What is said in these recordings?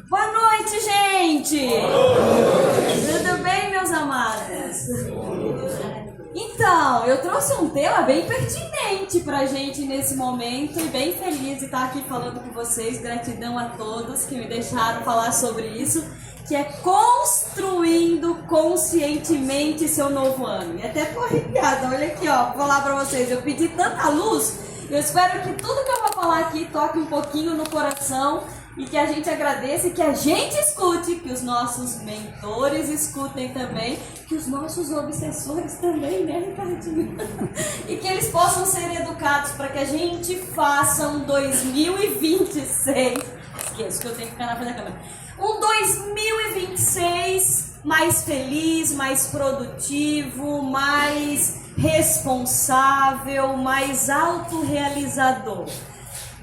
Boa noite, gente! Tudo bem, meus amados? Então, eu trouxe um tema bem pertinente pra gente nesse momento e bem feliz de estar aqui falando com vocês. Gratidão a todos que me deixaram falar sobre isso, que é construindo conscientemente seu novo ano. E até tô arrepiada, olha aqui, ó, vou falar pra vocês, eu pedi tanta luz, eu espero que tudo que eu vou falar aqui toque um pouquinho no coração e que a gente agradeça e que a gente escute, que os nossos mentores escutem também, que os nossos obsessores também, né, Ricardinho? E que eles possam ser educados para que a gente faça um 2026, esqueço que eu tenho que ficar na frente da câmera, um 2026 mais feliz, mais produtivo, mais responsável, mais autorrealizador.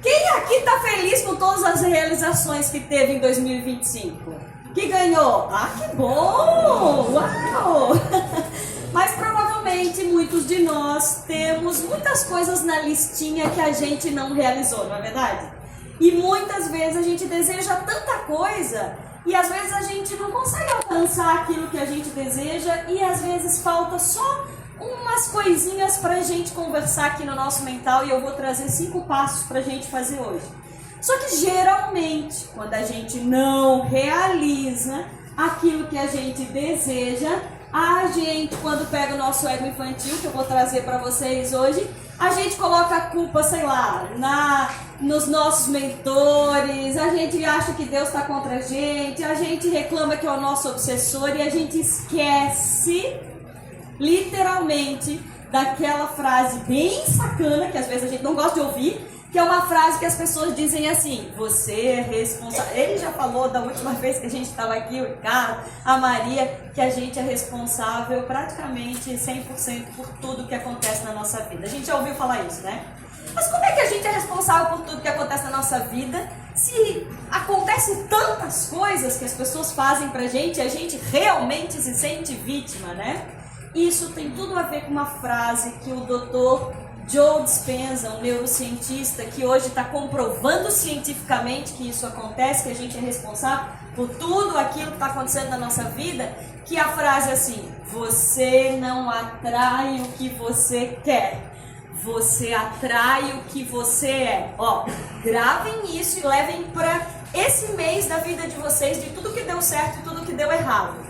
Quem aqui tá feliz com todas as realizações que teve em 2025? Que ganhou? Ah, que bom! Uau! Mas provavelmente muitos de nós temos muitas coisas na listinha que a gente não realizou, não é verdade? E muitas vezes a gente deseja tanta coisa e às vezes a gente não consegue alcançar aquilo que a gente deseja e às vezes falta só umas coisinhas pra gente conversar aqui no nosso mental e eu vou trazer 5 passos pra gente fazer hoje. Só que geralmente, quando a gente não realiza aquilo que a gente deseja, a gente, quando pega o nosso ego infantil, que eu vou trazer pra vocês hoje, a gente coloca a culpa, sei lá, nos nossos mentores, a gente acha que Deus tá contra a gente reclama que é o nosso obsessor e a gente esquece literalmente daquela frase bem sacana, que às vezes a gente não gosta de ouvir, que é uma frase que as pessoas dizem assim: você é responsável. Ele já falou da última vez que a gente estava aqui, o Ricardo, a Maria, que a gente é responsável praticamente 100% por tudo que acontece na nossa vida. A gente já ouviu falar isso, né? Mas como é que a gente é responsável por tudo que acontece na nossa vida se acontecem tantas coisas que as pessoas fazem pra gente e a gente realmente se sente vítima, né? Isso tem tudo a ver com uma frase que o Dr. Joe Dispenza, um neurocientista que hoje está comprovando cientificamente que isso acontece, que a gente é responsável por tudo aquilo que está acontecendo na nossa vida, que a frase é assim: você não atrai o que você quer, você atrai o que você é. Ó, gravem isso e levem para esse mês da vida de vocês, de tudo que deu certo e tudo que deu errado.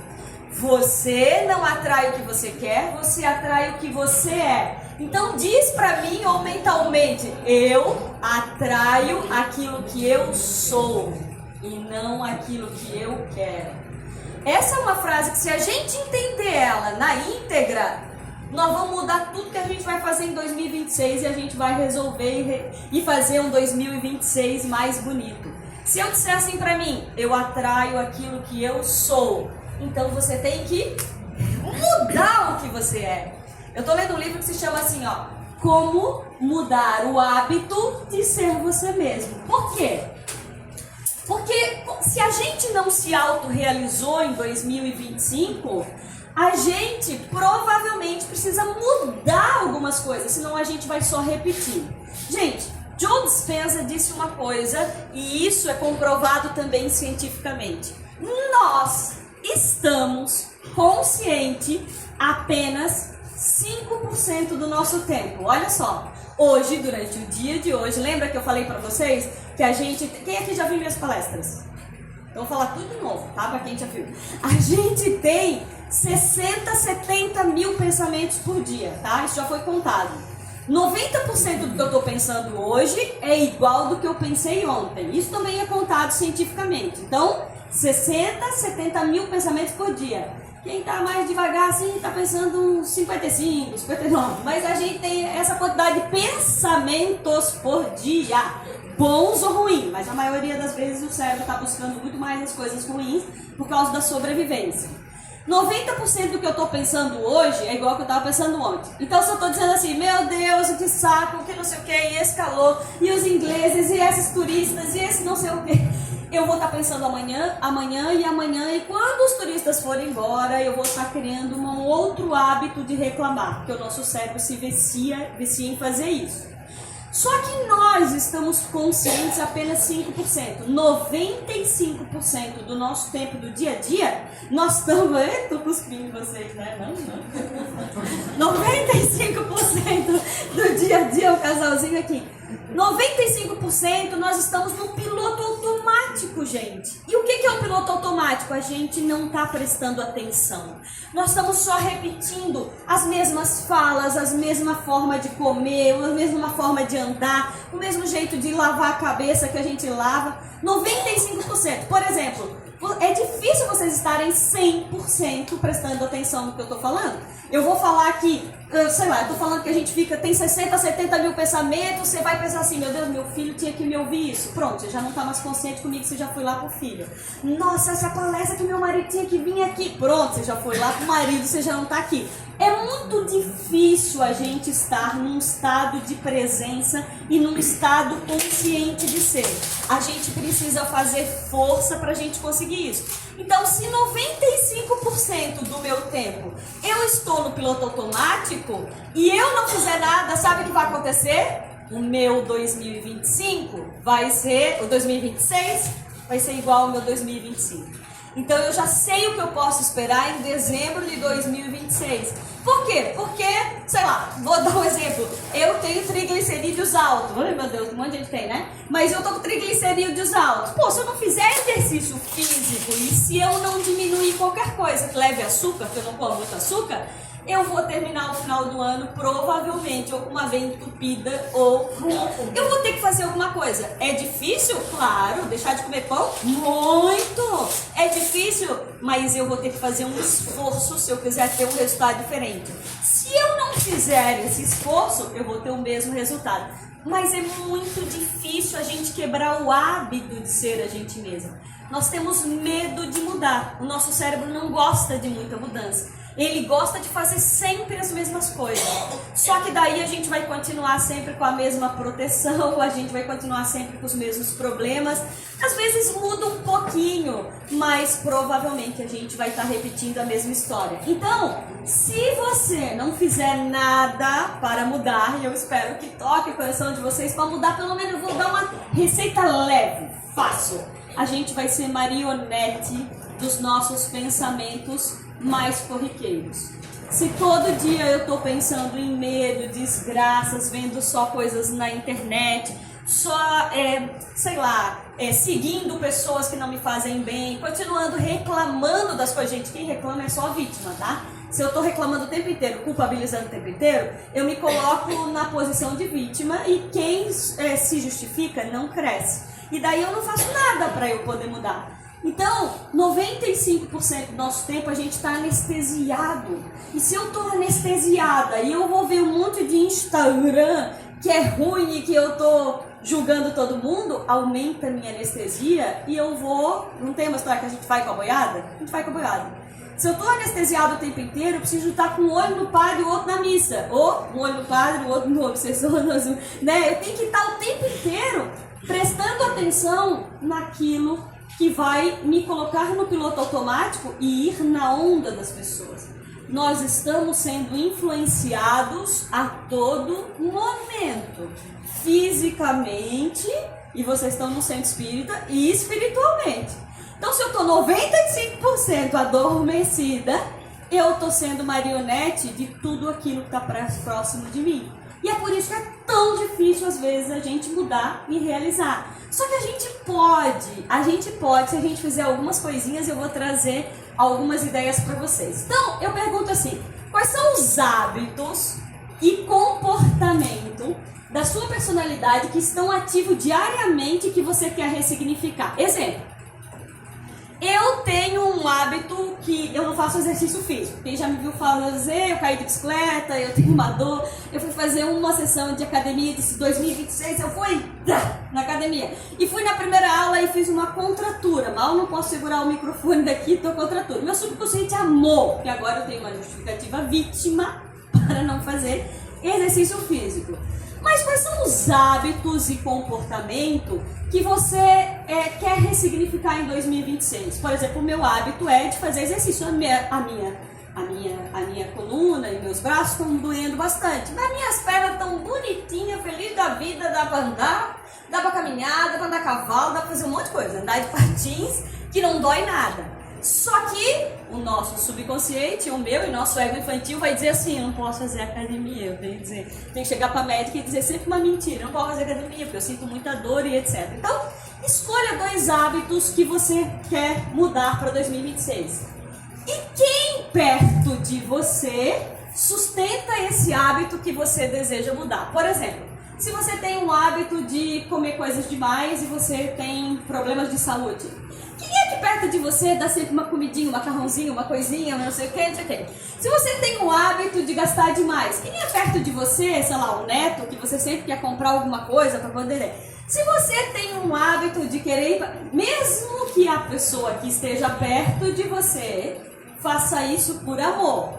Você não atrai o que você quer, você atrai o que você é. Então diz pra mim ou mentalmente: eu atraio aquilo que eu sou e não aquilo que eu quero. Essa é uma frase que, se a gente entender ela na íntegra, nós vamos mudar tudo que a gente vai fazer em 2026 e a gente vai resolver e fazer um 2026 mais bonito. Se eu disser assim pra mim: eu atraio aquilo que eu sou, então você tem que mudar o que você é. Eu tô lendo um livro que se chama assim, ó, Como Mudar o Hábito de Ser Você Mesmo. Por quê? Porque se a gente não se autorrealizou em 2025, a gente provavelmente precisa mudar algumas coisas, senão a gente vai só repetir. Gente, Joe Dispenza disse uma coisa, e isso é comprovado também cientificamente. Nós estamos conscientes apenas 5% do nosso tempo. Olha só, hoje, durante o dia de hoje, lembra que eu falei pra vocês que a gente... Quem aqui já viu minhas palestras? Então vou falar tudo de novo, tá? Pra quem já viu. A gente tem 60, 70 mil pensamentos por dia, tá? Isso já foi contado. 90% do que eu tô pensando hoje é igual do que eu pensei ontem. Isso também é contado cientificamente. Então, 60, 70 mil pensamentos por dia. Quem tá mais devagar assim tá pensando uns 55, 59. Mas a gente tem essa quantidade de pensamentos por dia, bons ou ruins. Mas a maioria das vezes o cérebro tá buscando muito mais as coisas ruins por causa da sobrevivência. 90% do que eu tô pensando hoje é igual ao que eu tava pensando ontem. Então se eu tô dizendo assim: meu Deus, que saco, que não sei o que, e esse calor, e os ingleses, e esses turistas, e esse não sei o que, eu vou estar pensando amanhã, e quando os turistas forem embora, eu vou estar criando um outro hábito de reclamar, porque o nosso cérebro se vicia em fazer isso. Só que nós estamos conscientes apenas 5%. 95% do nosso tempo do dia a dia, nós estamos... Estou cuspindo vocês, né? Não. 95% do dia a dia, o casalzinho aqui. 95% nós estamos no piloto automático, gente. E o que é o piloto automático? A gente não está prestando atenção. Nós estamos só repetindo as mesmas falas, a mesma forma de comer, a mesma forma de andar, o mesmo jeito de lavar a cabeça que a gente lava. 95%. Por exemplo, é difícil vocês estarem 100% prestando atenção no que eu estou falando. Eu vou falar que, sei lá, eu estou falando que a gente tem 60, 70 mil pensamentos, você vai pensar assim, meu Deus, meu filho tinha que me ouvir isso. Pronto, você já não está mais consciente comigo, você já foi lá pro filho. Nossa, essa palestra que meu marido tinha que vir aqui. Pronto, você já foi lá pro marido, você já não está aqui. É muito difícil a gente estar num estado de presença e num estado consciente de ser. A gente precisa fazer força para a gente conseguir isso. Então, se 95% do meu tempo eu estou no piloto automático e eu não fizer nada, sabe o que vai acontecer? O meu 2025 vai ser, o 2026 vai ser igual ao meu 2025. Então eu já sei o que eu posso esperar em dezembro de 2026. Por quê? Porque, sei lá, vou dar um exemplo. Eu tenho triglicerídeos altos. Ai, meu Deus, um monte de gente tem, né? Mas eu tô com triglicerídeos altos. Pô, se eu não fizer exercício físico e se eu não diminuir qualquer coisa que leve açúcar, que eu não como muito açúcar, eu vou terminar o final do ano provavelmente ou com uma veia entupida ou eu vou ter que fazer alguma coisa. É difícil? Claro. Deixar de comer pão? Muito! É difícil, mas eu vou ter que fazer um esforço se eu quiser ter um resultado diferente. Se eu não fizer esse esforço, eu vou ter o mesmo resultado. Mas é muito difícil a gente quebrar o hábito de ser a gente mesma. Nós temos medo de mudar. O nosso cérebro não gosta de muita mudança. Ele gosta de fazer sempre as mesmas coisas. Só que daí a gente vai continuar sempre com a mesma proteção, a gente vai continuar sempre com os mesmos problemas. Às vezes muda um pouquinho, mas provavelmente a gente vai estar repetindo a mesma história. Então, se você não fizer nada para mudar, e eu espero que toque o coração de vocês para mudar, pelo menos eu vou dar uma receita leve, fácil. A gente vai ser marionete dos nossos pensamentos mais corriqueiros. Se todo dia eu estou pensando em medo, desgraças, vendo só coisas na internet, só, sei lá, seguindo pessoas que não me fazem bem, continuando reclamando das coisas. Gente, quem reclama é só a vítima, tá? Se eu estou reclamando o tempo inteiro, culpabilizando o tempo inteiro, eu me coloco na posição de vítima e quem se justifica não cresce. E daí eu não faço nada para eu poder mudar. Então, 95% do nosso tempo a gente está anestesiado. E se eu estou anestesiada e eu vou ver um monte de Instagram que é ruim e que eu estou julgando todo mundo, aumenta a minha anestesia e eu vou... Não tem uma história que a gente vai com a boiada? A gente vai com a boiada. Se eu estou anestesiado o tempo inteiro, eu preciso estar com um olho no padre e o outro na missa. Ou um olho no padre e o outro no obsessor, né? Eu tenho que estar o tempo inteiro prestando atenção naquilo que vai me colocar no piloto automático e ir na onda das pessoas. Nós estamos sendo influenciados a todo momento, fisicamente, e vocês estão no centro espírita, e espiritualmente. Então, se eu estou 95% adormecida, eu estou sendo marionete de tudo aquilo que está próximo de mim. E é por isso que é tão difícil, às vezes, a gente mudar e realizar. Só que a gente pode, se a gente fizer algumas coisinhas, eu vou trazer algumas ideias para vocês. Então, eu pergunto assim, quais são os hábitos e comportamento da sua personalidade que estão ativos diariamente e que você quer ressignificar? Exemplo. Eu tenho um hábito que eu não faço exercício físico. Quem já me viu fazer, eu caí de bicicleta, eu tenho uma dor. Eu fui fazer uma sessão de academia de 2026, eu fui na academia. E fui na primeira aula e fiz uma contratura. Mal não posso segurar o microfone daqui, tô contratura. Meu subconsciente amou, porque agora eu tenho uma justificativa vítima para não fazer exercício físico. Mas quais são os hábitos e comportamento que você quer ressignificar em 2026? Por exemplo, o meu hábito é de fazer exercício. A minha a minha coluna e meus braços estão doendo bastante. Mas minhas pernas estão bonitinhas, feliz da vida, dá pra andar, dá pra caminhar, dá pra andar a cavalo, dá pra fazer um monte de coisa. Andar de patins, que não dói nada. Só que o nosso subconsciente, o meu e nosso ego infantil vai dizer assim, eu não posso fazer academia, eu tenho que chegar pra médica e dizer sempre uma mentira, eu não posso fazer academia porque eu sinto muita dor e etc. Então, escolha 2 hábitos que você quer mudar para 2026. E quem perto de você sustenta esse hábito que você deseja mudar? Por exemplo, se você tem um hábito de comer coisas demais e você tem problemas de saúde, quem é que perto de você dá sempre uma comidinha, um macarrãozinho, uma coisinha, não sei o que, não sei o que? Se você tem o hábito de gastar demais, quem é perto de você, sei lá, um neto, que você sempre quer comprar alguma coisa para poder... Se você tem um hábito de querer... Mesmo que a pessoa que esteja perto de você faça isso por amor.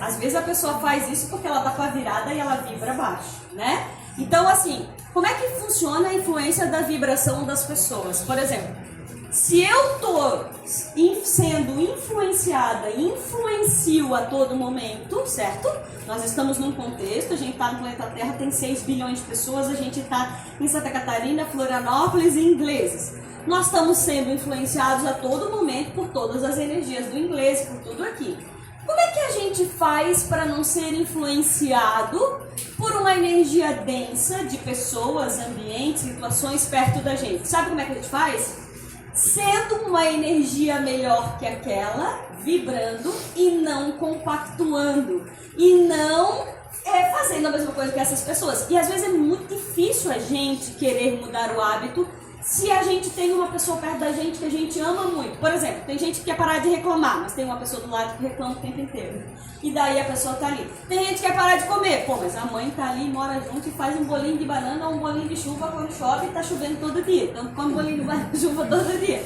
Às vezes a pessoa faz isso porque ela tá com a virada e ela vibra baixo, né? Então, assim, como é que funciona a influência da vibração das pessoas? Por exemplo, se eu tô sendo influenciada, influencio a todo momento, certo? Nós estamos num contexto, a gente tá no planeta Terra, tem 6 bilhões de pessoas, a gente tá em Santa Catarina, Florianópolis e ingleses. Nós estamos sendo influenciados a todo momento por todas as energias do inglês, por tudo aqui. Como é que a gente faz para não ser influenciado por uma energia densa de pessoas, ambientes, situações perto da gente? Sabe como é que a gente faz? Sendo uma energia melhor que aquela, vibrando e não compactuando. E não fazendo a mesma coisa que essas pessoas. E às vezes é muito difícil a gente querer mudar o hábito se a gente tem uma pessoa perto da gente que a gente ama muito. Por exemplo, tem gente que quer parar de reclamar, mas tem uma pessoa do lado que reclama o tempo inteiro. E daí a pessoa tá ali. Tem gente que quer parar de comer. Pô, mas a mãe tá ali, mora junto e faz um bolinho de banana ou um bolinho de chuva quando chove e tá chovendo todo dia. Então come bolinho de chuva todo dia,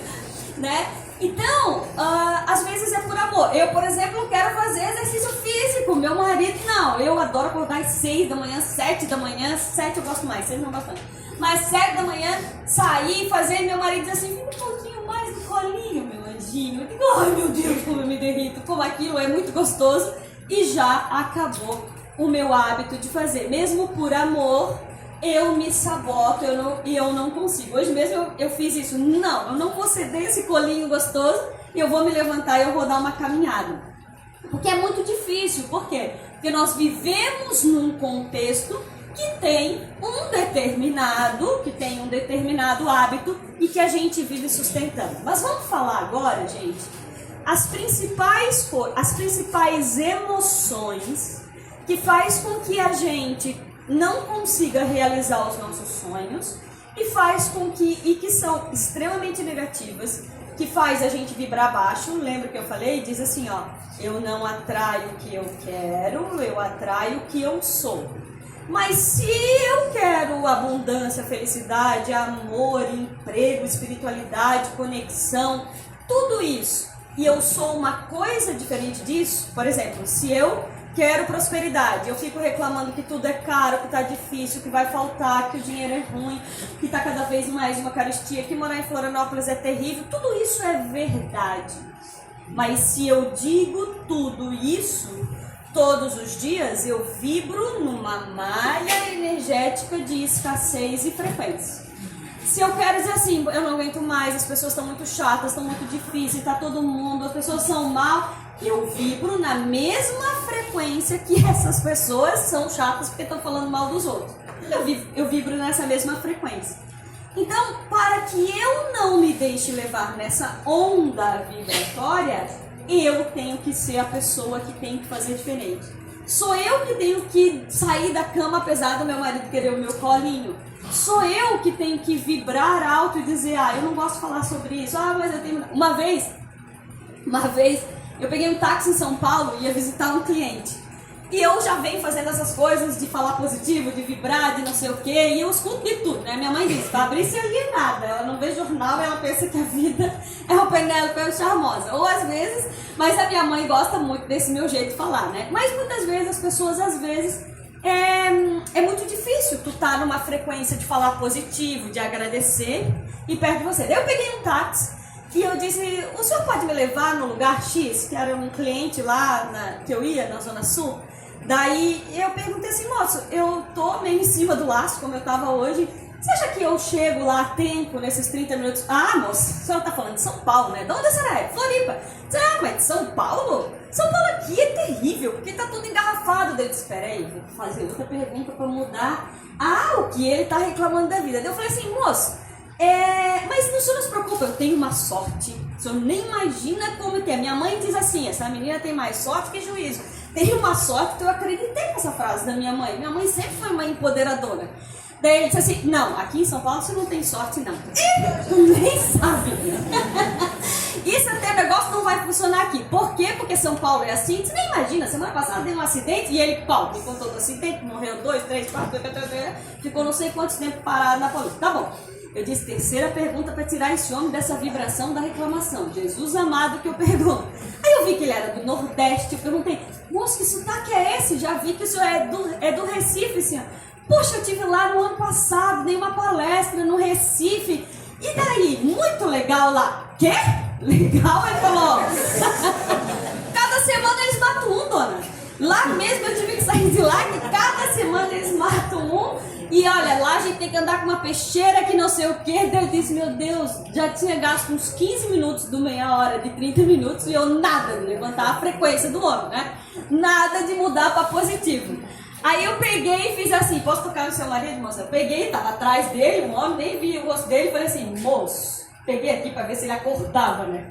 né? Então, às vezes é por amor. Eu, por exemplo, quero fazer exercício físico. Meu marido, não. Eu adoro acordar às 6 da manhã, 7 da manhã. 7 eu gosto mais, 6 não gosto tanto. Mas 7 da manhã, sair, fazer, meu marido diz assim, fica um pouquinho mais no colinho, meu anjinho. Eu digo, ai meu Deus, como eu me derrito, como aquilo é muito gostoso. E já acabou o meu hábito de fazer. Mesmo por amor, eu me saboto e eu não consigo. Hoje mesmo eu fiz isso. Não, eu não vou ceder esse colinho gostoso e eu vou me levantar e eu vou dar uma caminhada. Porque é muito difícil. Por quê? Porque nós vivemos num contexto que tem um determinado hábito e que a gente vive sustentando. Mas vamos falar agora, gente, as principais emoções que faz com que a gente não consiga realizar os nossos sonhos e que são extremamente negativas, que faz a gente vibrar baixo. Lembra que eu falei? Diz assim, ó, eu não atraio o que eu quero, eu atraio o que eu sou. Mas se eu quero abundância, felicidade, amor, emprego, espiritualidade, conexão, tudo isso, e eu sou uma coisa diferente disso, por exemplo, se eu quero prosperidade, eu fico reclamando que tudo é caro, que tá difícil, que vai faltar, que o dinheiro é ruim, que tá cada vez mais uma carestia, que morar em Florianópolis é terrível, tudo isso é verdade. Mas se eu digo tudo isso, todos os dias eu vibro numa malha energética de escassez e frequência. Se eu quero dizer assim, eu não aguento mais, as pessoas estão muito chatas, estão muito difíceis, tá todo mundo, as pessoas são mal, eu vibro na mesma frequência que essas pessoas são chatas porque estão falando mal dos outros. Eu vibro nessa mesma frequência. Então, para que eu não me deixe levar nessa onda vibratória, eu tenho que ser a pessoa que tem que fazer diferente. Sou eu que tenho que sair da cama apesar do meu marido querer o meu colinho. Sou eu que tenho que vibrar alto e dizer, eu não gosto de falar sobre isso. Mas eu tenho... Uma vez, eu peguei um táxi em São Paulo e ia visitar um cliente. E eu já venho fazendo essas coisas de falar positivo, de vibrar, de não sei o quê, e eu escuto de tudo, né? Minha mãe diz, Fabrícia é alienada, ela não vê jornal, ela pensa que a vida é uma Penélope charmosa. Ou às vezes, mas a minha mãe gosta muito desse meu jeito de falar, né? Mas muitas vezes as pessoas, é muito difícil tu estar numa frequência de falar positivo, de agradecer, e perto de você. Daí eu peguei um táxi, E eu disse, o senhor pode me levar no lugar X, que era um cliente lá que eu ia, na Zona Sul? Daí eu perguntei assim, moço, eu tô meio em cima do laço, como eu tava hoje, você acha que eu chego lá a tempo, nesses 30 minutos? Ah, moça, a senhora tá falando de São Paulo, né? De onde a senhora é? Floripa. Ah, mas de São Paulo? São Paulo aqui é terrível, porque tá tudo engarrafado. Eu disse, peraí, vou fazer outra pergunta pra mudar. Ah, o que ele tá reclamando da vida. Daí eu falei assim, moço, mas o senhor não se preocupa, eu tenho uma sorte. O senhor nem imagina como que é. Minha mãe diz assim, essa menina tem mais sorte que juízo. Tenho uma sorte, então eu acreditei nessa frase da minha mãe. Minha mãe sempre foi uma empoderadora. Daí ele disse assim, não, aqui em São Paulo você não tem sorte não. Tu nem sabe. Isso até o negócio não vai funcionar aqui. Por quê? Porque São Paulo é assim. Você nem imagina, semana passada deu um acidente e ele, me contou do acidente, morreu 2, 3, 4, ficou não sei quanto tempo parado na polícia. Tá bom. Eu disse, terceira pergunta para tirar esse homem dessa vibração da reclamação. Jesus amado que eu pergunto. Aí eu vi que ele era do Nordeste, eu perguntei, moço, que sotaque é esse? Já vi que o senhor é do Recife, senhor. Poxa, eu estive lá no ano passado, dei uma palestra no Recife. E daí? Muito legal lá. Quê? Legal? Ele falou. Cada semana eles matam um, dona. Lá mesmo eu tive que sair de lá, que cada semana eles matam um. E olha, lá a gente tem que andar com uma peixeira que não sei o que. Daí eu disse, meu Deus, já tinha gasto uns 15 minutos do meia hora de 30 minutos e eu nada de levantar a frequência do homem, né? Nada de mudar para positivo. Aí eu peguei e fiz assim, posso tocar no seu marido, moça? Eu peguei, tava atrás dele, um homem, nem vi o rosto dele, falei assim, moço, peguei aqui para ver se ele acordava, né?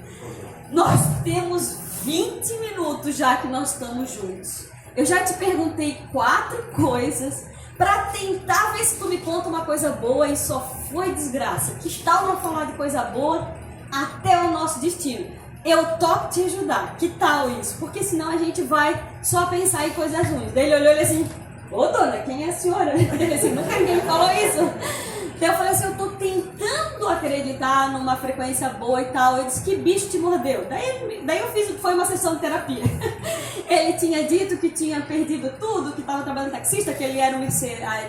Nós temos 20 minutos já que nós estamos juntos. Eu já te perguntei 4 coisas para tentar ver se tu me conta uma coisa boa e só foi desgraça. Que tal não falar de coisa boa até o nosso destino? Eu topo te ajudar. Que tal isso? Porque senão a gente vai só pensar em coisas ruins. Daí ele olhou e assim, ô dona, quem é a senhora? Ele assim, nunca ninguém falou isso. Daí eu falei assim, eu tô tentando acreditar numa frequência boa e tal. Ele disse, que bicho te mordeu? Daí eu fiz, foi uma sessão de terapia. Ele tinha dito que tinha perdido tudo, que estava trabalhando taxista, que ele era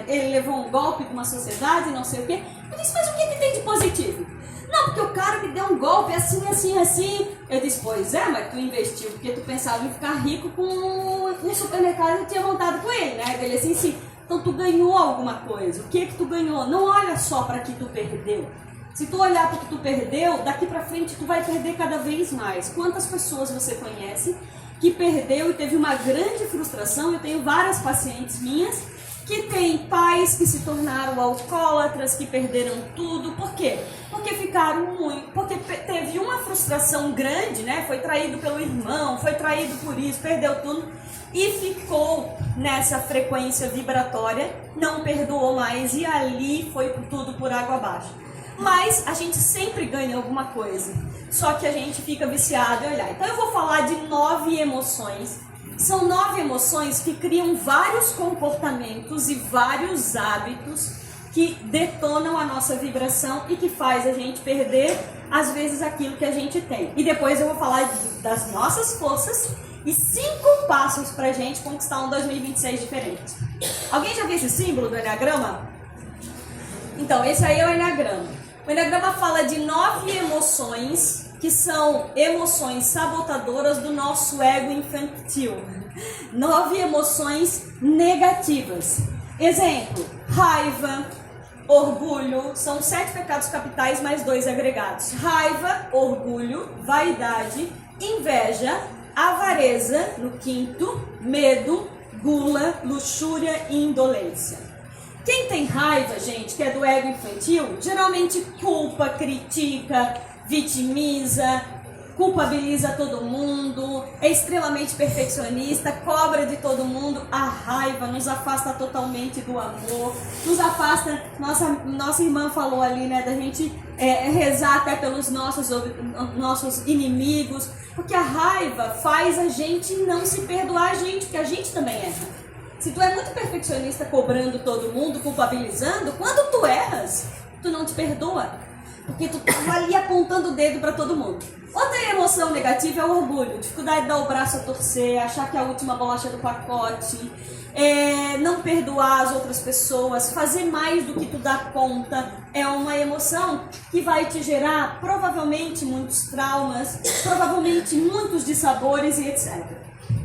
ele levou um golpe de uma sociedade, não sei o quê. Eu disse, mas o que tem de positivo? Não, porque o cara me deu um golpe assim, assim, assim. Eu disse, pois é, mas tu investiu porque tu pensava em ficar rico com um supermercado e tinha montado com ele, né? Ele assim, sim. Então tu ganhou alguma coisa. O que tu ganhou? Não olha só para que tu perdeu. Se tu olhar para que tu perdeu, daqui para frente tu vai perder cada vez mais. Quantas pessoas você conhece que perdeu e teve uma grande frustração? Eu tenho várias pacientes minhas que tem pais que se tornaram alcoólatras, que perderam tudo. Por quê? Porque ficaram muito, porque teve uma frustração grande, né? Foi traído pelo irmão, foi traído por isso, perdeu tudo e ficou nessa frequência vibratória, não perdoou mais e ali foi tudo por água abaixo. Mas a gente sempre ganha alguma coisa, só que a gente fica viciado em olhar. Então eu vou falar de 9 emoções. São 9 emoções que criam vários comportamentos e vários hábitos que detonam a nossa vibração e que faz a gente perder, às vezes, aquilo que a gente tem. E depois eu vou falar das nossas forças e 5 passos para a gente conquistar um 2026 diferente. Alguém já viu esse símbolo do Enneagrama? Então, esse aí é o Enneagrama. O Enneagrama fala de 9 emoções que são emoções sabotadoras do nosso ego infantil. 9 emoções negativas. Exemplo, raiva, orgulho, são 7 pecados capitais mais 2 agregados. Raiva, orgulho, vaidade, inveja, avareza, no 5º, medo, gula, luxúria e indolência. Quem tem raiva, gente, que é do ego infantil, geralmente culpa, critica, vitimiza, culpabiliza todo mundo, é extremamente perfeccionista, cobra de todo mundo. A raiva nos afasta totalmente do amor, nos afasta. Nossa irmã falou ali, né, da gente rezar até pelos nossos inimigos, porque a raiva faz a gente não se perdoar a gente, porque a gente também erra. Se tu é muito perfeccionista, cobrando todo mundo, culpabilizando, quando tu erras, tu não te perdoa. Porque tu tá ali apontando o dedo para todo mundo. Outra emoção negativa é o orgulho, dificuldade de dar o braço a torcer, achar que é a última bolacha do pacote, não perdoar as outras pessoas, fazer mais do que tu dá conta. É uma emoção que vai te gerar provavelmente muitos traumas, provavelmente muitos dissabores e etc.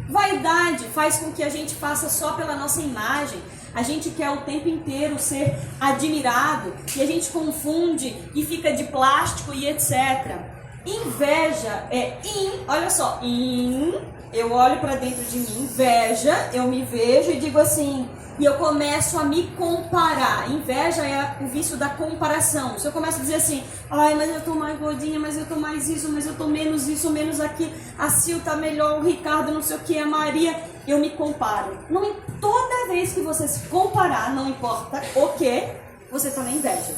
Vaidade faz com que a gente faça só pela nossa imagem. A gente quer o tempo inteiro ser admirado e a gente confunde e fica de plástico e etc. Inveja olha só, eu olho pra dentro de mim, inveja, eu me vejo e digo assim, e eu começo a me comparar. Inveja é o vício da comparação. Se eu começo a dizer assim, ai, mas eu tô mais gordinha, mas eu tô mais isso, menos aquilo, a Sil tá melhor, o Ricardo não sei o que, a Maria, eu me comparo. Toda vez que você se comparar, não importa o que, você tá na inveja.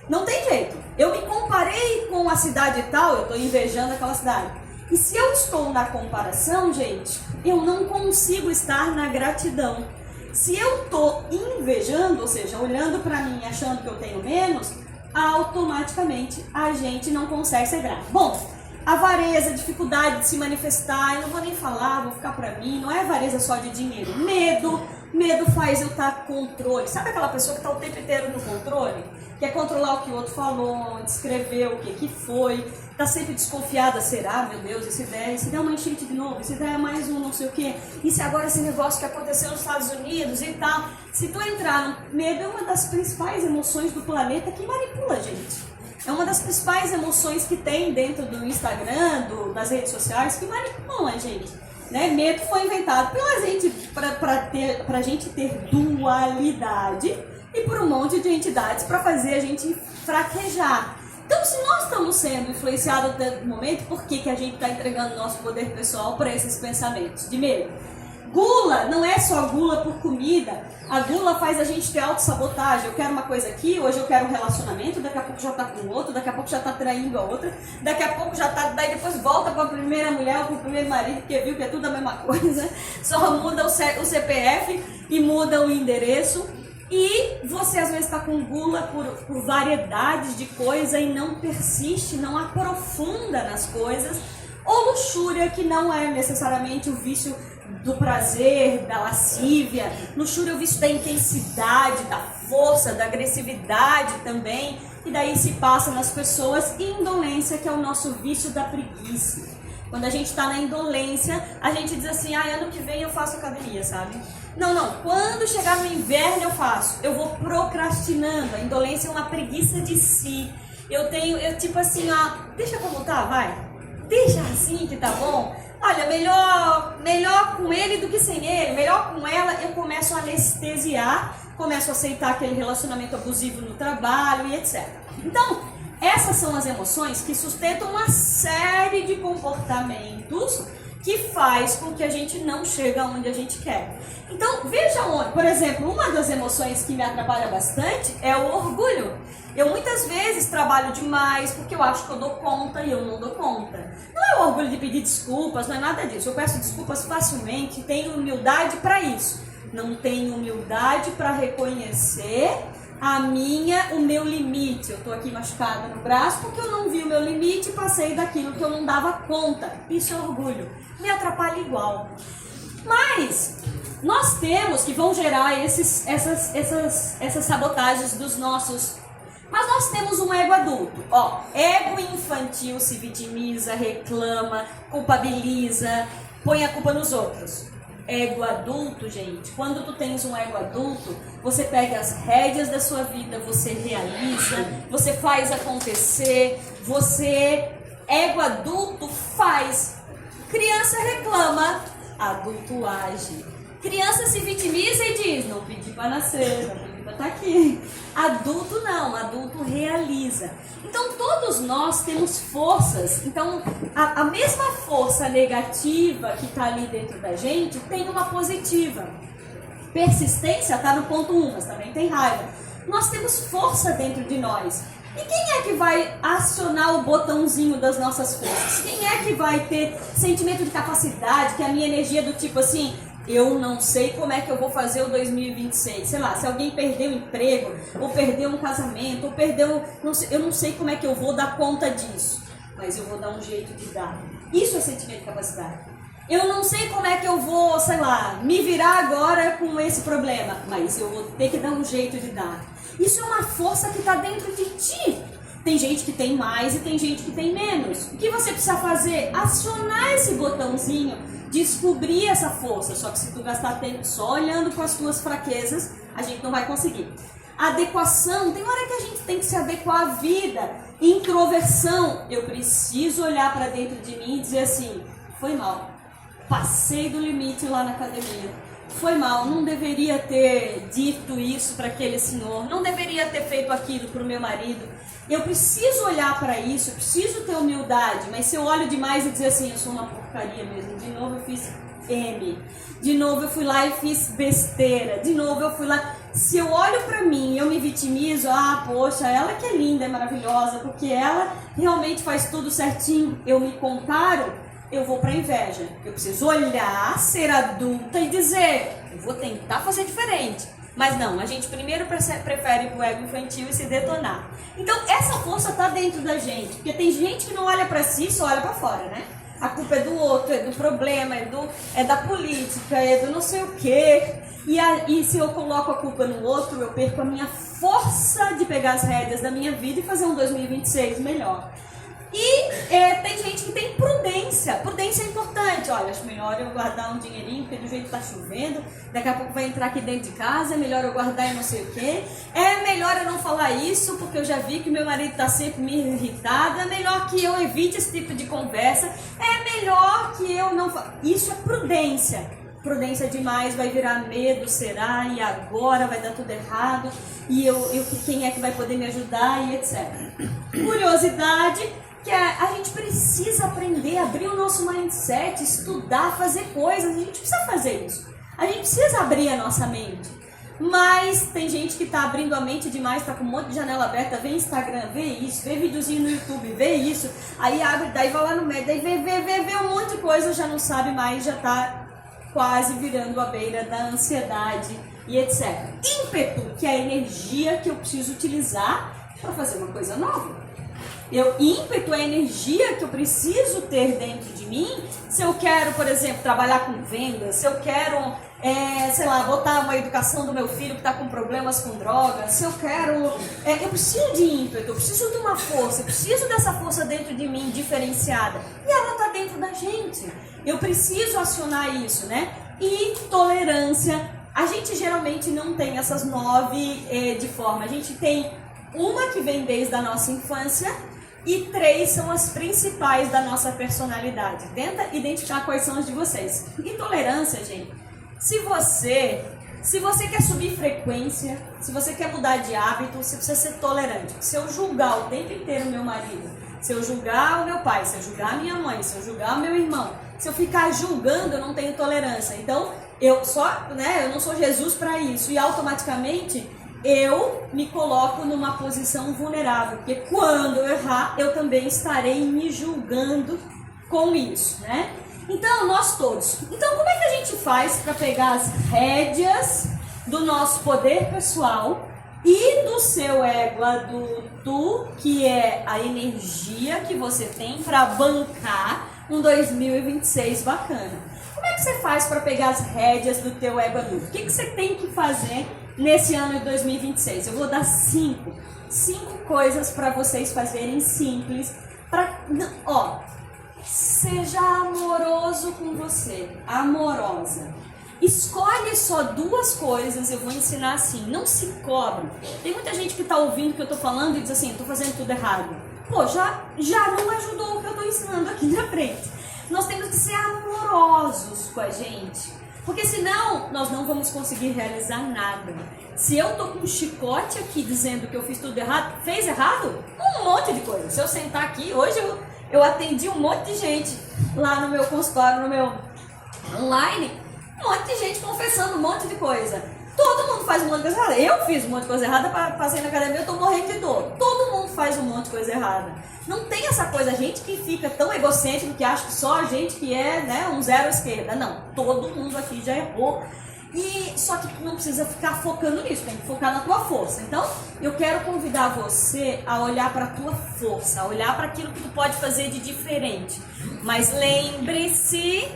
Não tem jeito. Eu me comparei com a cidade tal, eu tô invejando aquela cidade. E se eu estou na comparação, gente, eu não consigo estar na gratidão. Se eu tô invejando, ou seja, olhando pra mim achando que eu tenho menos, automaticamente a gente não consegue ser grato. Bom, avareza, dificuldade de se manifestar, eu não vou nem falar, vou ficar pra mim, não é avareza só de dinheiro. Medo faz eu estar controle. Sabe aquela pessoa que está o tempo inteiro no controle? Quer controlar o que o outro falou, descrever o que foi, está sempre desconfiada, será, meu Deus, essa ideia, se der uma enchente de novo, se der mais um não sei o quê, e se agora esse negócio que aconteceu nos Estados Unidos e tal. Se tu entrar no medo, é uma das principais emoções do planeta que manipula a gente. É uma das principais emoções que tem dentro do Instagram, das redes sociais, que manipulam a gente. Né? Medo foi inventado pela gente pra gente ter dualidade e por um monte de entidades para fazer a gente fraquejar. Então, se nós estamos sendo influenciados no momento, por que a gente está entregando nosso poder pessoal para esses pensamentos de medo? Gula não é só gula por comida. A gula faz a gente ter autossabotagem. Eu quero uma coisa aqui, hoje eu quero um relacionamento, daqui a pouco já tá com outro, daqui a pouco já tá traindo a outra, daqui a pouco já tá, daí depois volta para a primeira mulher ou para o primeiro marido, porque viu que é tudo a mesma coisa, só muda o CPF e muda o endereço. E você às vezes está com gula por variedades de coisa e não persiste, não aprofunda nas coisas. Ou luxúria, que não é necessariamente o vício do prazer, da lascívia. Luxúria é o vício da intensidade, da força, da agressividade também. E daí se passa nas pessoas. E indolência, que é o nosso vício da preguiça. Quando a gente está na indolência, a gente diz assim, ano que vem eu faço academia, sabe? Não, quando chegar no inverno eu faço. Eu vou procrastinando. A indolência é uma preguiça de si. Eu tipo assim, deixa como tá, vai. Deixa assim que tá bom. Olha, melhor com ele do que sem ele. Melhor com ela, eu começo a anestesiar. Começo a aceitar aquele relacionamento abusivo no trabalho e etc. Então, essas são as emoções que sustentam uma série de comportamentos que faz com que a gente não chegue aonde a gente quer. Então, veja onde, por exemplo, uma das emoções que me atrapalha bastante é o orgulho. Eu muitas vezes trabalho demais porque eu acho que eu dou conta e eu não dou conta. Não é o orgulho de pedir desculpas, não é nada disso. Eu peço desculpas facilmente, tenho humildade para isso. Não tenho humildade para reconhecer o meu limite. Eu tô aqui machucada no braço porque eu não vi o meu limite e passei daquilo que eu não dava conta. Isso é orgulho. Me atrapalha igual. Mas nós temos que vão gerar essas sabotagens dos nossos. Mas nós temos um ego adulto. Ego infantil se vitimiza, reclama, culpabiliza, põe a culpa nos outros. Ego adulto, gente, quando tu tens um ego adulto, você pega as rédeas da sua vida, você realiza, você faz acontecer, ego adulto faz. Criança reclama, adulto age. Criança se vitimiza e diz, não pedi para nascer, não pedi para estar aqui. Adulto não, adulto realiza. Então todos nós temos forças. Então a mesma força negativa que está ali dentro da gente tem uma positiva. Persistência está no ponto 1, mas também tem raiva. Nós temos força dentro de nós. E quem é que vai acionar o botãozinho das nossas forças? Quem é que vai ter sentimento de capacidade, que é a minha energia do tipo assim, Eu não sei como é que eu vou fazer o 2026. Sei lá, se alguém perdeu o emprego, ou perdeu um casamento, ou perdeu... eu não sei como é que eu vou dar conta disso. Mas eu vou dar um jeito de dar. Isso é sentimento de capacidade. Eu não sei como é que eu vou, sei lá, me virar agora com esse problema. Mas eu vou ter que dar um jeito de dar. Isso é uma força que está dentro de ti. Tem gente que tem mais e tem gente que tem menos. O que você precisa fazer? Acionar esse botãozinho, descobrir essa força. Só que se tu gastar tempo só olhando para as tuas fraquezas, a gente não vai conseguir. Adequação, tem hora que a gente tem que se adequar à vida. Introversão, eu preciso olhar para dentro de mim e dizer assim, foi mal, passei do limite lá na academia. Foi mal, não deveria ter dito isso para aquele senhor, não deveria ter feito aquilo para o meu marido. Eu preciso olhar para isso, eu preciso ter humildade, mas se eu olho demais e dizer assim, eu sou uma porcaria mesmo, de novo eu fiz M, de novo eu fui lá e fiz besteira, de novo eu fui lá... Se eu olho para mim e eu me vitimizo, poxa, ela que é linda, é maravilhosa, porque ela realmente faz tudo certinho, eu me comparo, eu vou para inveja. Eu preciso olhar, ser adulta e dizer, eu vou tentar fazer diferente. Mas não, a gente primeiro prefere ir pro ego infantil e se detonar. Então essa força tá dentro da gente, porque tem gente que não olha para si, só olha para fora, né? A culpa é do outro, é do problema, é da política, é do não sei o quê. E se eu coloco a culpa no outro, eu perco a minha força de pegar as rédeas da minha vida e fazer um 2026 melhor. E tem gente que tem prudência. Prudência é importante. Olha, acho melhor eu guardar um dinheirinho, porque do jeito que tá chovendo, daqui a pouco vai entrar aqui dentro de casa, é melhor eu guardar e não sei o quê. É melhor eu não falar isso, porque eu já vi que meu marido tá sempre me irritado. É melhor que eu evite esse tipo de conversa. É melhor que eu não... Isso é prudência. Prudência demais vai virar medo, será? E agora vai dar tudo errado? E quem é que vai poder me ajudar? E etc. Curiosidade... que a gente precisa aprender, abrir o nosso mindset, estudar, fazer coisas, a gente precisa fazer isso. A gente precisa abrir a nossa mente. Mas tem gente que está abrindo a mente demais, está com um monte de janela aberta, vê Instagram, vê isso, vê videozinho no YouTube, vê isso, aí abre, daí vai lá no médio, daí vê um monte de coisa, já não sabe mais, já está quase virando à beira da ansiedade e etc. Ímpeto, que é a energia que eu preciso utilizar para fazer uma coisa nova. Ímpeto é a energia que eu preciso ter dentro de mim. Se eu quero, por exemplo, trabalhar com vendas, se eu quero, sei lá, botar uma educação do meu filho que está com problemas com drogas, se eu quero... eu preciso de ímpeto, eu preciso de uma força, eu preciso dessa força dentro de mim, diferenciada. E ela está dentro da gente. Eu preciso acionar isso, né? E tolerância. A gente geralmente não tem essas 9 de forma. A gente tem uma que vem desde a nossa infância, e 3 são as principais da nossa personalidade. Tenta identificar quais são as de vocês. Intolerância, gente. Se você quer subir frequência, se você quer mudar de hábito, você precisa ser tolerante. Se eu julgar o tempo inteiro meu marido, se eu julgar o meu pai, se eu julgar a minha mãe, se eu julgar o meu irmão, se eu ficar julgando, eu não tenho tolerância. Então, eu não sou Jesus para isso. E automaticamente... eu me coloco numa posição vulnerável, porque quando eu errar, eu também estarei me julgando com isso, né? Então, nós todos. Então, como é que a gente faz para pegar as rédeas do nosso poder pessoal e do seu ego adulto, que é a energia que você tem para bancar um 2026 bacana? Como é que você faz para pegar as rédeas do teu ego adulto? O que você tem que fazer nesse ano de 2026? Eu vou dar 5 coisas para vocês fazerem simples. Seja amoroso com você, amorosa. Escolhe só 2 coisas, eu vou ensinar assim, não se cobre. Tem muita gente que está ouvindo o que eu estou falando e diz assim, estou fazendo tudo errado. Pô, já não ajudou o que eu estou ensinando aqui na frente. Nós temos que ser amorosos com a gente. Porque senão, nós não vamos conseguir realizar nada. Se eu tô com um chicote aqui dizendo que eu fiz tudo errado, fez errado? Um monte de coisa. Se eu sentar aqui, hoje eu atendi um monte de gente lá no meu consultório, no meu online, um monte de gente confessando um monte de coisa. Todo mundo faz um monte de coisa errada. Eu fiz um monte de coisa errada, passei na academia, eu tô morrendo de dor. Todo mundo faz um monte de coisa errada. Não tem essa coisa, a gente que fica tão egocêntrico que acha que só a gente que é, né, um zero à esquerda. Não, todo mundo aqui já errou. E só que tu não precisa ficar focando nisso, tem que focar na tua força. Então, eu quero convidar você a olhar para a tua força, a olhar para aquilo que tu pode fazer de diferente. Mas lembre-se,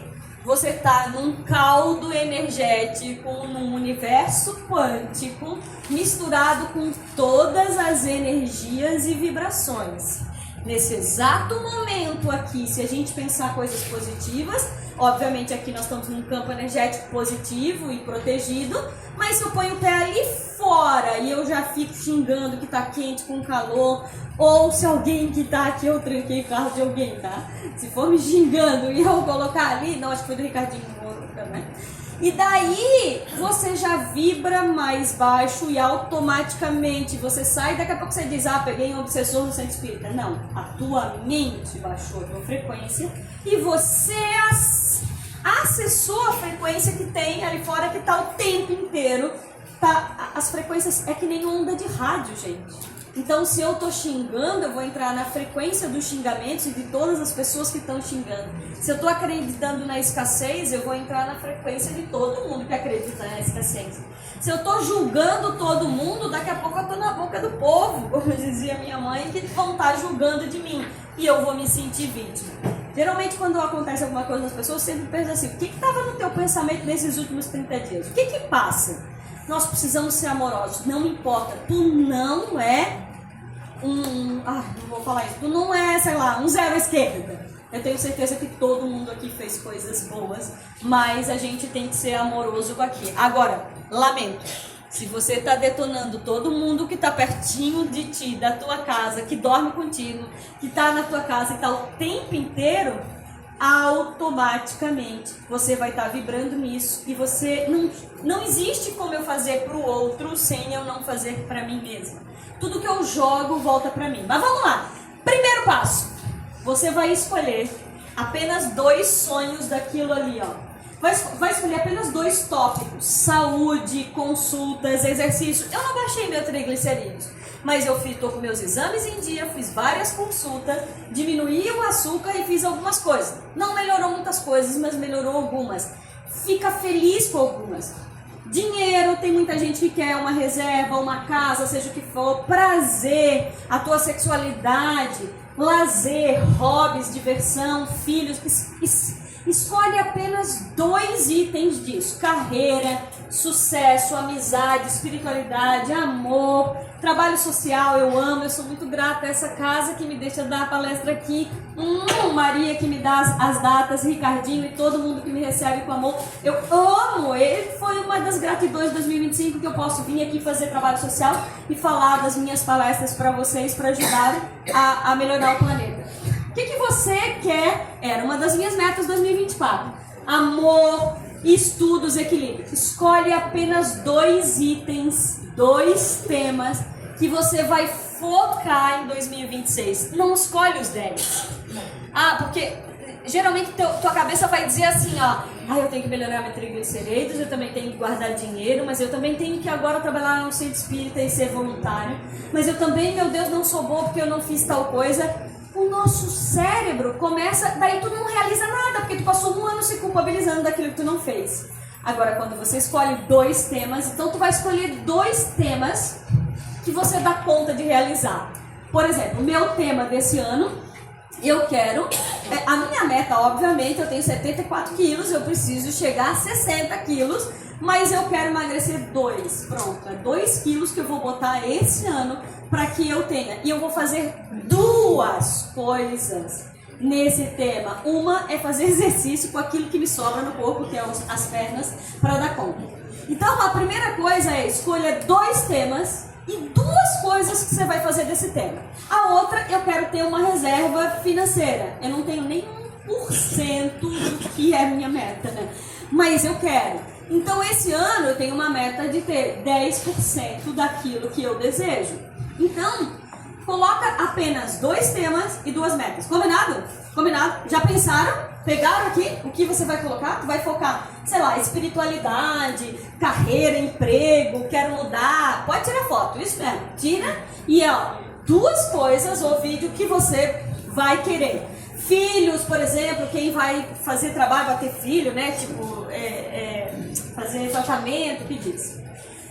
você está num caldo energético, num universo quântico, misturado com todas as energias e vibrações. Nesse exato momento aqui, se a gente pensar coisas positivas, obviamente aqui nós estamos num campo energético positivo e protegido, mas se eu ponho o pé ali fora e eu já fico xingando que tá quente com calor, ou se alguém que tá aqui, eu tranquei o carro de alguém, tá? Se for me xingando e eu colocar ali, não, acho que foi do Ricardinho também. E daí você já vibra mais baixo e automaticamente você sai, daqui a pouco você diz, peguei um obsessor no centro espírita. Não, a tua mente baixou a tua frequência e você acessou a frequência que tem ali fora, que tá o tempo inteiro. Tá, as frequências é que nem onda de rádio, gente. Então, se eu tô xingando, eu vou entrar na frequência dos xingamentos e de todas as pessoas que estão xingando. Se eu tô acreditando na escassez, eu vou entrar na frequência de todo mundo que acredita na escassez. Se eu tô julgando todo mundo, daqui a pouco eu tô na boca do povo, como dizia minha mãe, que vão estar julgando de mim. E eu vou me sentir vítima. Geralmente, quando acontece alguma coisa nas pessoas, eu sempre penso assim, o que estava no teu pensamento nesses últimos 30 dias? O que passa? Nós precisamos ser amorosos, não importa, tu não é não vou falar isso, tu não é, sei lá, um zero à esquerda. Eu tenho certeza que todo mundo aqui fez coisas boas, mas a gente tem que ser amoroso aqui. Agora, lamento, se você está detonando todo mundo que está pertinho de ti, da tua casa, que dorme contigo, que está na tua casa e está o tempo inteiro, automaticamente você vai estar vibrando nisso e você não existe como eu fazer para o outro sem eu não fazer para mim mesma. Tudo que eu jogo volta para mim. Mas vamos lá. Primeiro passo. Você vai escolher apenas 2 sonhos daquilo ali, ó. Vai escolher apenas 2 tópicos. Saúde, consultas, exercício. Eu não baixei meu triglicerídeos, mas eu estou com meus exames em dia, fiz várias consultas, diminuí o açúcar e fiz algumas coisas. Não melhorou muitas coisas, mas melhorou algumas. Fica feliz com algumas. Dinheiro, tem muita gente que quer uma reserva, uma casa, seja o que for. Prazer, a tua sexualidade, lazer, hobbies, diversão, filhos. Escolhe apenas 2 itens disso: carreira, sucesso, amizade, espiritualidade, amor, trabalho social. Eu amo, eu sou muito grata a essa casa que me deixa dar a palestra aqui, Maria que me dá as datas, Ricardinho e todo mundo que me recebe com amor. Eu amo, ele foi uma das gratidões de 2025 que eu posso vir aqui fazer trabalho social e falar das minhas palestras para vocês, para ajudar a melhorar o planeta. O que você quer? Era uma das minhas metas 2024. Amor, estudos, equilíbrio. Escolhe apenas 2 itens, 2 temas que você vai focar em 2026. Não escolhe os 10. Porque geralmente tua cabeça vai dizer assim, eu tenho que melhorar meu triglicerídeos, eu também tenho que guardar dinheiro, mas eu também tenho que agora trabalhar no centro espírita e ser voluntário. Mas eu também, meu Deus, não sou boa porque eu não fiz tal coisa. O nosso cérebro começa, daí tu não realiza nada, porque tu passou 1 ano se culpabilizando daquilo que tu não fez. Agora, quando você escolhe 2 temas, então tu vai escolher 2 temas que você dá conta de realizar. Por exemplo, o meu tema desse ano, eu quero, a minha meta, obviamente, eu tenho 74 quilos, eu preciso chegar a 60 quilos, mas eu quero emagrecer 2. Pronto, é 2 quilos que eu vou botar esse ano para que eu tenha. E eu vou fazer 2 coisas nesse tema. Uma é fazer exercício com aquilo que me sobra no corpo, que é as pernas, para dar conta. Então, a primeira coisa é escolha 2 temas e 2 coisas que você vai fazer desse tema. A outra, eu quero ter uma reserva financeira. Eu não tenho nem 1% do que é a minha meta, né? Mas eu quero. Então, esse ano eu tenho uma meta de ter 10% daquilo que eu desejo. Então, coloca apenas 2 temas e 2 metas. Combinado? Combinado? Já pensaram? Pegaram aqui o que você vai colocar? Tu vai focar, sei lá, espiritualidade, carreira, emprego, quero mudar. Pode tirar foto, isso mesmo. Tira e duas coisas ou vídeo que você vai querer. Filhos, por exemplo, quem vai fazer trabalho, vai ter filho, né? Tipo, fazer tratamento, que diz.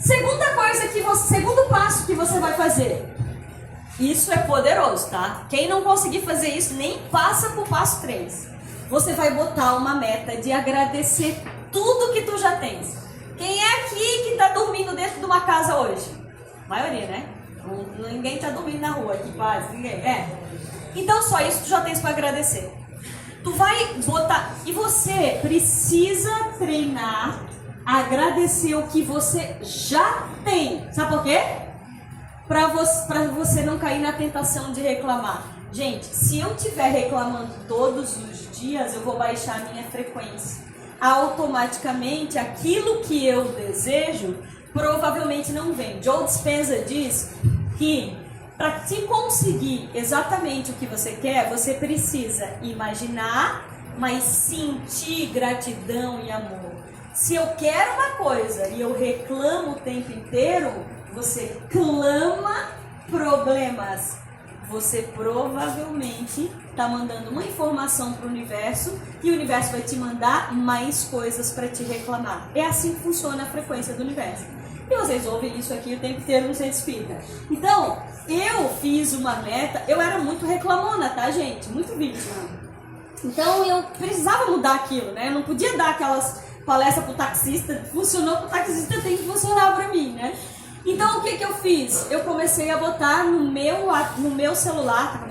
Segundo passo que você vai fazer. Isso é poderoso, tá? Quem não conseguir fazer isso, nem passa pro passo 3. Você vai botar uma meta de agradecer tudo que tu já tens. Quem é aqui que tá dormindo dentro de uma casa hoje? A maioria, né? Ninguém tá dormindo na rua aqui, quase ninguém. Então só isso tu já tens para agradecer. Tu vai botar... E você precisa treinar a agradecer o que você já tem. Sabe por quê? Para você não cair na tentação de reclamar. Gente, se eu estiver reclamando todos os dias, eu vou baixar a minha frequência. Automaticamente, aquilo que eu desejo, provavelmente não vem. Joe Dispenza diz que para te conseguir exatamente o que você quer, você precisa imaginar, mas sentir gratidão e amor. Se eu quero uma coisa e eu reclamo o tempo inteiro, você clama problemas. Você provavelmente está mandando uma informação para o universo e o universo vai te mandar mais coisas para te reclamar. É assim que funciona a frequência do universo. E vocês ouvem isso aqui o tempo inteiro no Centro Espírita. Então, eu fiz uma meta, eu era muito reclamona, tá, gente? Muito vítima. Então, eu precisava mudar aquilo, né? Eu não podia dar aquelas palestras pro taxista. Funcionou pro taxista, tem que funcionar para mim, né? Então, o que eu fiz? Eu comecei a botar no meu celular,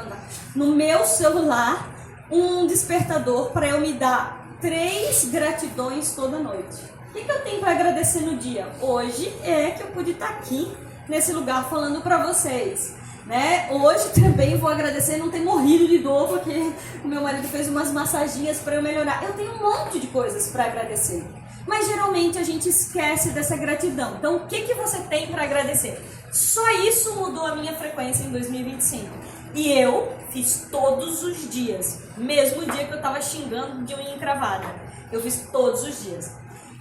um despertador para eu me dar 3 gratidões toda noite. O que eu tenho para agradecer no dia? Hoje é que eu pude estar aqui, nesse lugar, falando para vocês. Né? Hoje também vou agradecer não ter morrido de dor, porque o meu marido fez umas massaginhas para eu melhorar. Eu tenho um monte de coisas para agradecer. Mas geralmente a gente esquece dessa gratidão. Então o que você tem para agradecer? Só isso mudou a minha frequência em 2025. E eu fiz todos os dias. Mesmo o dia que eu estava xingando de unha encravada. Eu fiz todos os dias.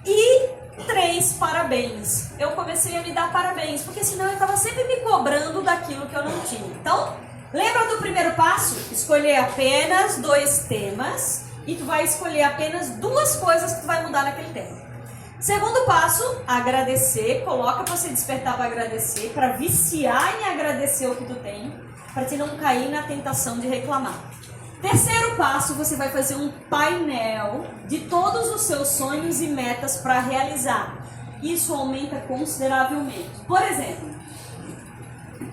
E 3 parabéns. Eu comecei a me dar parabéns, porque senão eu estava sempre me cobrando daquilo que eu não tinha. Então, lembra do primeiro passo? Escolher apenas 2 temas e tu vai escolher apenas 2 coisas que tu vai mudar naquele tema. Segundo passo, agradecer. Coloca para você despertar para agradecer, para viciar em agradecer o que tu tem, para te não cair na tentação de reclamar. Terceiro passo, você vai fazer um painel de todos os seus sonhos e metas para realizar. Isso aumenta consideravelmente. Por exemplo,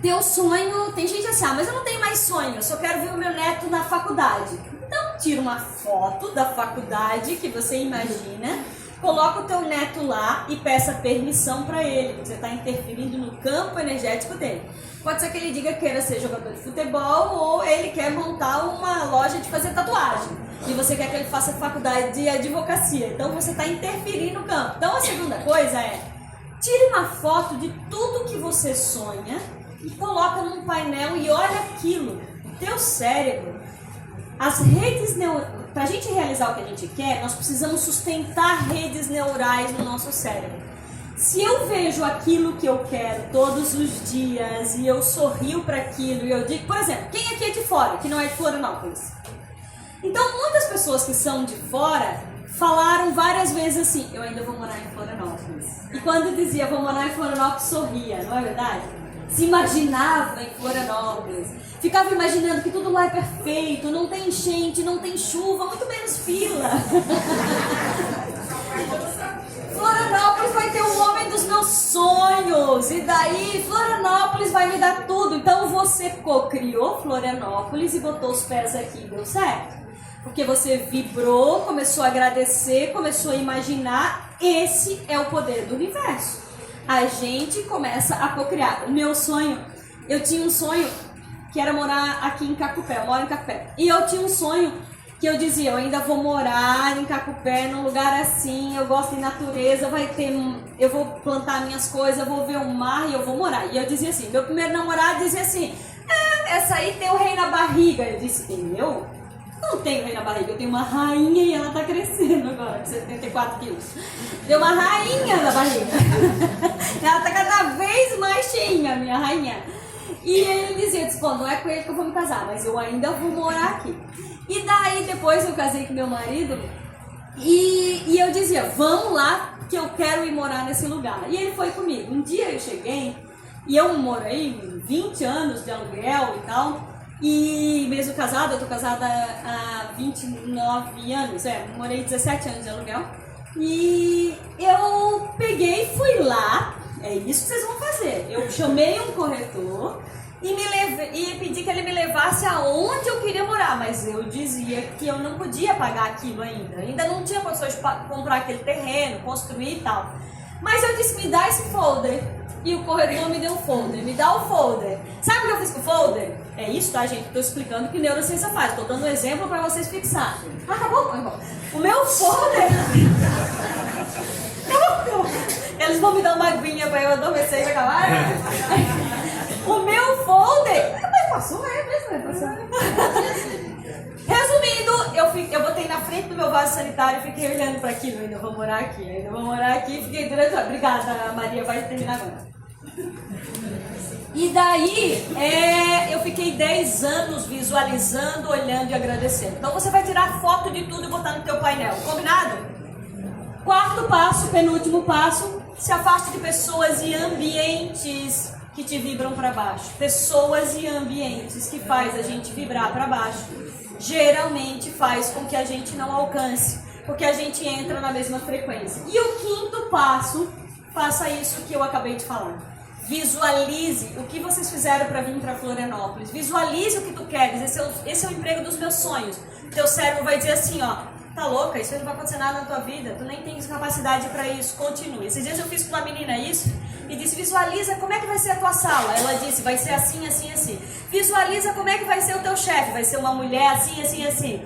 teu sonho, tem gente assim, mas eu não tenho mais sonho, eu só quero ver o meu neto na faculdade. Então tira uma foto da faculdade que você imagina, coloca o teu neto lá e peça permissão para ele. Você está interferindo no campo energético dele. Pode ser que ele diga que queira ser jogador de futebol ou ele quer montar uma loja de fazer tatuagem. E você quer que ele faça faculdade de advocacia. Então você está interferindo no campo. Então a segunda coisa é, tire uma foto de tudo que você sonha e coloca num painel e olha aquilo. O teu cérebro, as redes neurais, para a gente realizar o que a gente quer, nós precisamos sustentar redes neurais no nosso cérebro. Se eu vejo aquilo que eu quero todos os dias e eu sorrio para aquilo e eu digo, por exemplo, quem aqui é de fora, que não é de Florianópolis? Então, muitas pessoas que são de fora falaram várias vezes assim, eu ainda vou morar em Florianópolis. E quando dizia, vou morar em Florianópolis, sorria, não é verdade? Se imaginava em Florianópolis. Ficava imaginando que tudo lá é perfeito, não tem enchente, não tem chuva, muito menos fila. Florianópolis vai ter o homem dos meus sonhos. E daí Florianópolis vai me dar tudo. Então você co-criou Florianópolis e botou os pés aqui, deu certo? Porque você vibrou, começou a agradecer, começou a imaginar. Esse é o poder do universo. A gente começa a co-criar. O meu sonho, eu tinha um sonho que era morar aqui em Cacupé. Eu moro em Cacupé. E eu tinha um sonho que eu dizia, eu ainda vou morar em Cacupé, num lugar assim, eu gosto de natureza, eu vou plantar minhas coisas, eu vou ver o mar e eu vou morar. E eu dizia assim, meu primeiro namorado dizia assim, essa aí tem o rei na barriga. Eu disse, eu? Não tenho rei na barriga, eu tenho uma rainha e ela tá crescendo agora, com 74 quilos. Tem uma rainha na barriga. Ela tá cada vez mais cheinha, minha rainha. E ele dizia, pô, não é com ele que eu vou me casar, mas eu ainda vou morar aqui. E daí depois eu casei com meu marido e eu dizia, vamos lá que eu quero ir morar nesse lugar. E ele foi comigo. Um dia eu cheguei e eu morei 20 anos de aluguel e tal. E mesmo casada, eu tô casada há 29 anos, morei 17 anos de aluguel. E eu peguei e fui lá, é isso que vocês vão fazer. Eu chamei um corretor e pedi que ele me levasse aonde eu queria morar, mas eu dizia que eu não podia pagar aquilo ainda não tinha condições de comprar aquele terreno, construir e tal. Mas eu disse, me dá esse folder, e o corretor me deu um folder, me dá o folder. Sabe o que eu fiz com o folder? É isso, tá, gente? Estou explicando o que neurociência faz, estou dando um exemplo para vocês fixarem. Ah, tá bom, irmão. O meu folder... Eles vão me dar uma aguinha para eu adormecer e acabar. O meu folder... Mas passou, passou. Resumindo, eu botei na frente do meu vaso sanitário e fiquei olhando para aquilo. Ainda vou morar aqui. Fiquei durante... Obrigada, Maria, vai terminar agora. E daí, eu fiquei 10 anos visualizando, olhando e agradecendo. Então você vai tirar foto de tudo e botar no teu painel, combinado? Quarto passo, penúltimo passo, se afaste de pessoas e ambientes que te vibram para baixo. Pessoas e ambientes que faz a gente vibrar para baixo, geralmente faz com que a gente não alcance, porque a gente entra na mesma frequência. E o quinto passo, faça isso que eu acabei de falar. Visualize o que vocês fizeram para vir para Florianópolis. Visualize o que tu queres. Esse é o emprego dos meus sonhos. Teu cérebro vai dizer assim, ó, tá louca, isso aí não vai acontecer nada na tua vida. Tu nem tens capacidade para isso. Continue. Esses dias eu fiz com uma menina isso e disse, visualiza como é que vai ser a tua sala. Ela disse, vai ser assim, assim, assim. Visualiza como é que vai ser o teu chefe. Vai ser uma mulher assim, assim, assim.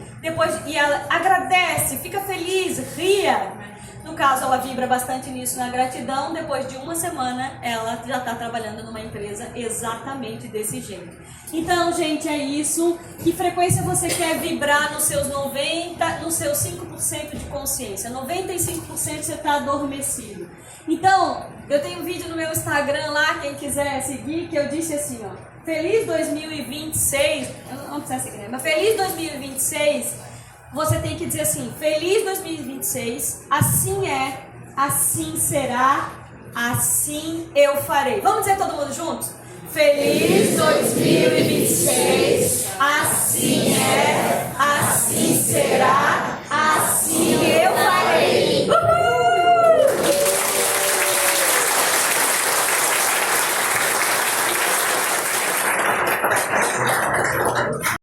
E ela agradece, fica feliz, ria. No caso, ela vibra bastante nisso na gratidão. Depois de uma semana, ela já está trabalhando numa empresa exatamente desse jeito. Então, gente, é isso. Que frequência você quer vibrar nos seus 5% de consciência? 95% você está adormecido. Então, eu tenho um vídeo no meu Instagram lá, quem quiser seguir, que eu disse assim, ó, feliz 2026, eu não precisa seguir, mas feliz 2026. Você tem que dizer assim, feliz 2026, assim é, assim será, assim eu farei. Vamos dizer todo mundo juntos? Feliz 2026, assim